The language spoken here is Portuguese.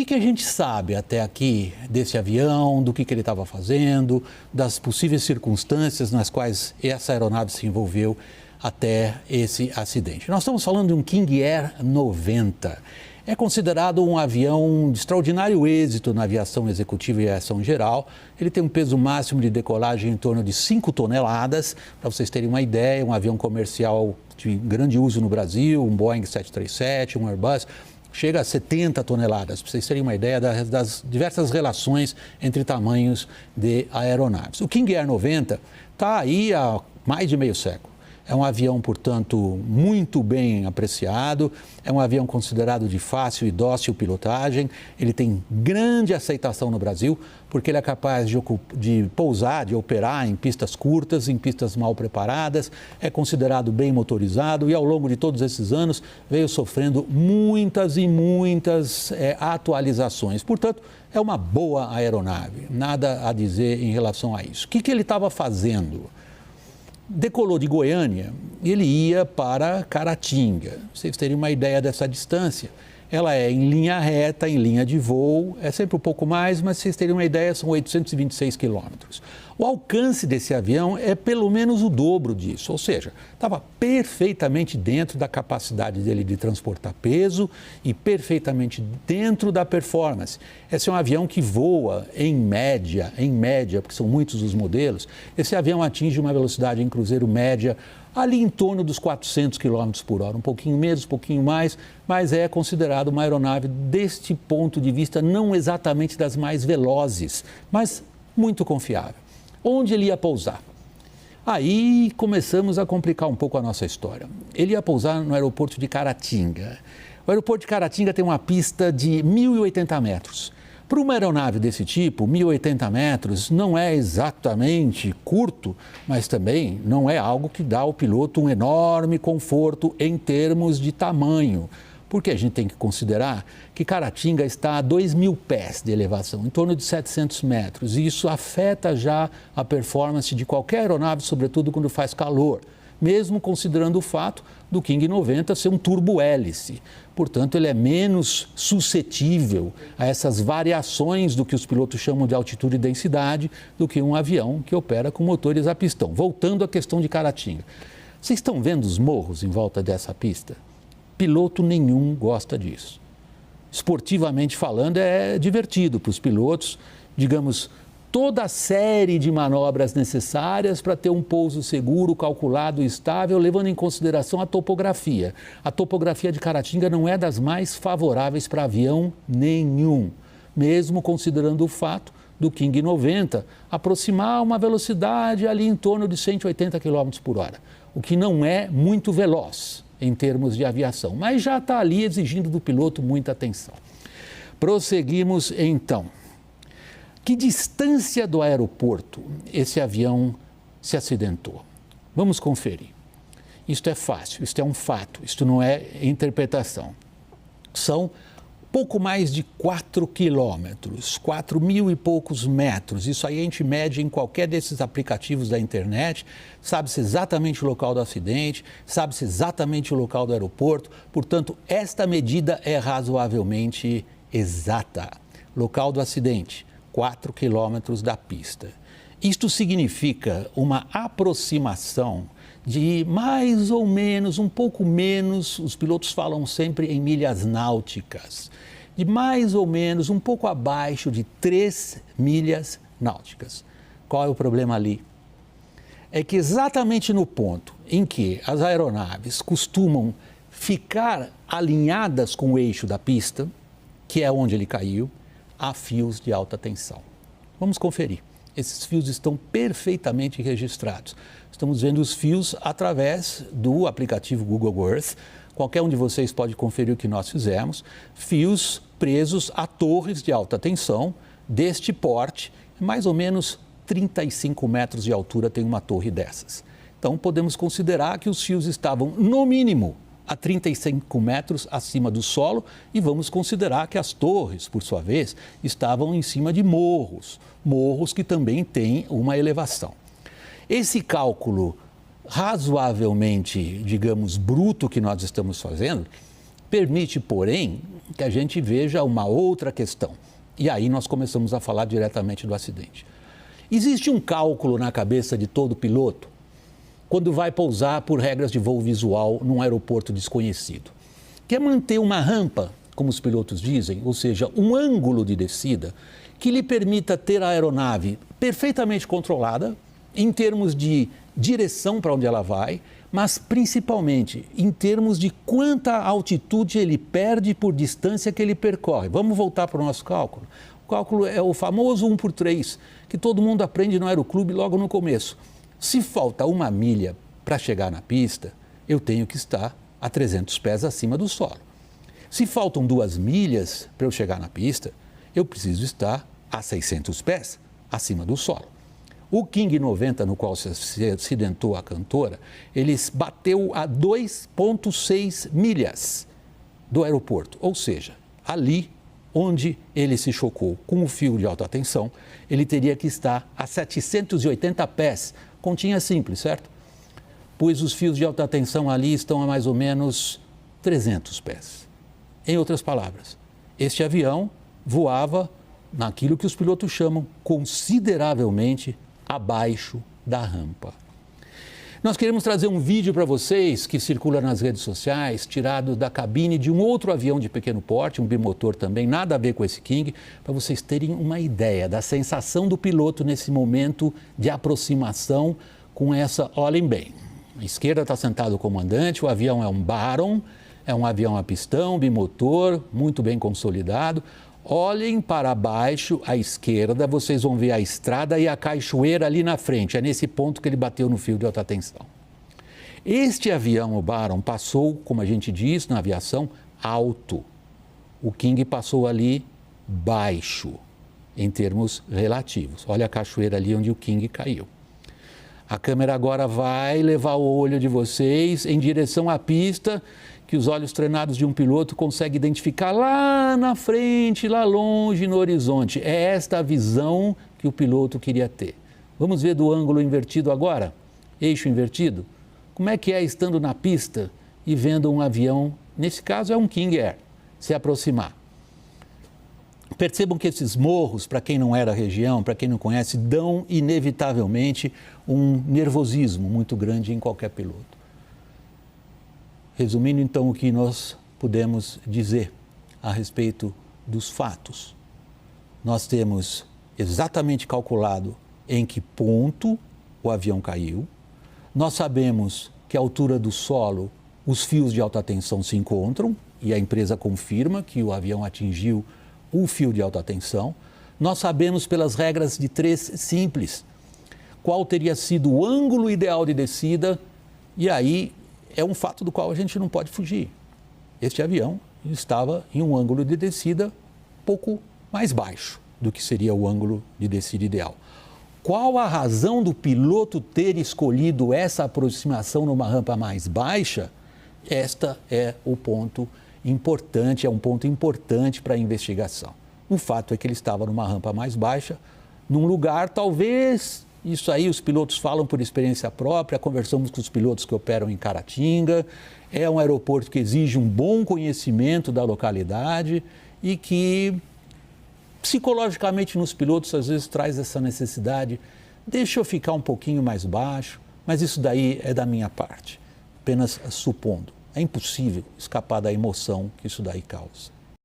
que a gente sabe até aqui desse avião, do que ele estava fazendo, das possíveis circunstâncias nas quais essa aeronave se envolveu até esse acidente? Nós estamos falando de um King Air 90. É considerado um avião de extraordinário êxito na aviação executiva e aviação geral. Ele tem um peso máximo de decolagem em torno de 5 toneladas. Para vocês terem uma ideia, um avião comercial de grande uso no Brasil, um Boeing 737, um Airbus, chega a 70 toneladas, para vocês terem uma ideia das diversas relações entre tamanhos de aeronaves. O King Air 90 está aí há mais de meio século. É um avião, portanto, muito bem apreciado, é um avião considerado de fácil e dócil pilotagem, ele tem grande aceitação no Brasil, porque ele é capaz de pousar, de operar em pistas curtas, em pistas mal preparadas, é considerado bem motorizado e ao longo de todos esses anos veio sofrendo muitas e muitas atualizações. Portanto, é uma boa aeronave, nada a dizer em relação a isso. O que ele estava fazendo? Decolou de Goiânia e ele ia para Caratinga. Pra vocês terem uma ideia dessa distância. Ela é em linha reta, em linha de voo, é sempre um pouco mais, mas vocês terem uma ideia, são 826 quilômetros. O alcance desse avião é pelo menos o dobro disso, ou seja, estava perfeitamente dentro da capacidade dele de transportar peso e perfeitamente dentro da performance. Esse é um avião que voa em média, porque são muitos os modelos, esse avião atinge uma velocidade em cruzeiro média ali em torno dos 400 km por hora, um pouquinho menos, um pouquinho mais, mas é considerado uma aeronave deste ponto de vista não exatamente das mais velozes, mas muito confiável. Onde ele ia pousar? Aí começamos a complicar um pouco a nossa história. Ele ia pousar no aeroporto de Caratinga. O aeroporto de Caratinga tem uma pista de 1.080 metros. Para uma aeronave desse tipo, 1.080 metros não é exatamente curto, mas também não é algo que dá ao piloto um enorme conforto em termos de tamanho. Porque a gente tem que considerar que Caratinga está a 2.000 pés de elevação, em torno de 700 metros, e isso afeta já a performance de qualquer aeronave, sobretudo quando faz calor, mesmo considerando o fato do King 90 ser um turbo-hélice. Portanto, ele é menos suscetível a essas variações do que os pilotos chamam de altitude e densidade do que um avião que opera com motores a pistão. Voltando à questão de Caratinga. Vocês estão vendo os morros em volta dessa pista? Piloto nenhum gosta disso. Esportivamente falando, é divertido para os pilotos, digamos, toda a série de manobras necessárias para ter um pouso seguro, calculado e estável, levando em consideração a topografia. A topografia de Caratinga não é das mais favoráveis para avião nenhum, mesmo considerando o fato do King 90 aproximar uma velocidade ali em torno de 180 km por hora, o que não é muito veloz em termos de aviação, mas já está ali exigindo do piloto muita atenção. Prosseguimos então. Que distância do aeroporto esse avião se acidentou? Vamos conferir. Isto é fácil, isto é um fato, isto não é interpretação. São pouco mais de 4 quilômetros, 4.000 e poucos metros. Isso aí a gente mede em qualquer desses aplicativos da internet, sabe-se exatamente o local do acidente, sabe-se exatamente o local do aeroporto. Portanto, esta medida é razoavelmente exata. Local do acidente, 4 quilômetros da pista. Isto significa uma aproximação de mais ou menos, um pouco menos, os pilotos falam sempre em milhas náuticas, de mais ou menos, um pouco abaixo de 3 milhas náuticas. Qual é o problema ali? É que exatamente no ponto em que as aeronaves costumam ficar alinhadas com o eixo da pista, que é onde ele caiu, há fios de alta tensão. Vamos conferir. Esses fios estão perfeitamente registrados. Estamos vendo os fios através do aplicativo Google Earth. Qualquer um de vocês pode conferir o que nós fizemos. Fios presos a torres de alta tensão deste porte, mais ou menos 35 metros de altura tem uma torre dessas. Então podemos considerar que os fios estavam no mínimo a 35 metros acima do solo e vamos considerar que as torres, por sua vez, estavam em cima de morros que também têm uma elevação. Esse cálculo razoavelmente, digamos, bruto que nós estamos fazendo, Permite, porém, que a gente veja uma outra questão. E aí nós começamos a falar diretamente do acidente. Existe um cálculo na cabeça de todo piloto quando vai pousar por regras de voo visual num aeroporto desconhecido, que é manter uma rampa, como os pilotos dizem, ou seja, um ângulo de descida que lhe permita ter a aeronave perfeitamente controlada em termos de direção para onde ela vai, mas principalmente em termos de quanta altitude ele perde por distância que ele percorre. Vamos voltar para o nosso cálculo. O cálculo é o famoso 1/3, que todo mundo aprende no aeroclube logo no começo. Se falta 1 milha para chegar na pista, eu tenho que estar a 300 pés acima do solo. Se faltam 2 milhas para eu chegar na pista, eu preciso estar a 600 pés acima do solo. O King 90, no qual se acidentou a cantora, ele bateu a 2,6 milhas do aeroporto, ou seja, ali onde ele se chocou com o fio de alta tensão, ele teria que estar a 780 pés, continha simples, certo? Pois os fios de alta tensão ali estão a mais ou menos 300 pés. Em outras palavras, este avião voava naquilo que os pilotos chamam consideravelmente abaixo da rampa. Nós queremos trazer um vídeo para vocês que circula nas redes sociais, tirado da cabine de um outro avião de pequeno porte, um bimotor também, nada a ver com esse King, para vocês terem uma ideia da sensação do piloto nesse momento de aproximação com essa, olhem bem, à esquerda está sentado o comandante, o avião é um Baron, é um avião a pistão, bimotor, muito bem consolidado. Olhem para baixo, à esquerda, vocês vão ver a estrada e a cachoeira ali na frente. É nesse ponto que ele bateu no fio de alta tensão. Este avião, o Baron, passou, como a gente diz na aviação, alto. O King passou ali baixo, em termos relativos. Olha a cachoeira ali onde o King caiu. A câmera agora vai levar o olho de vocês em direção à pista, que os olhos treinados de um piloto conseguem identificar lá na frente, lá longe no horizonte. É esta a visão que o piloto queria ter. Vamos ver do ângulo invertido agora? Eixo invertido? Como é que é estando na pista e vendo um avião, nesse caso é um King Air, se aproximar? Percebam que esses morros, para quem não é da região, para quem não conhece, dão inevitavelmente um nervosismo muito grande em qualquer piloto. Resumindo, então, o que nós podemos dizer a respeito dos fatos. Nós temos exatamente calculado em que ponto o avião caiu. Nós sabemos que a altura do solo, os fios de alta tensão se encontram e a empresa confirma que o avião atingiu o fio de alta tensão. Nós sabemos pelas regras de 3 simples qual teria sido o ângulo ideal de descida e aí é um fato do qual a gente não pode fugir. Este avião estava em um ângulo de descida pouco mais baixo do que seria o ângulo de descida ideal. Qual a razão do piloto ter escolhido essa aproximação numa rampa mais baixa? Esta é o ponto importante, é um ponto importante para a investigação. O fato é que ele estava numa rampa mais baixa, num lugar talvez... Isso aí os pilotos falam por experiência própria, conversamos com os pilotos que operam em Caratinga, é um aeroporto que exige um bom conhecimento da localidade e que psicologicamente nos pilotos às vezes traz essa necessidade, deixa eu ficar um pouquinho mais baixo, mas isso daí é da minha parte, apenas supondo. É impossível escapar da emoção que isso daí causa.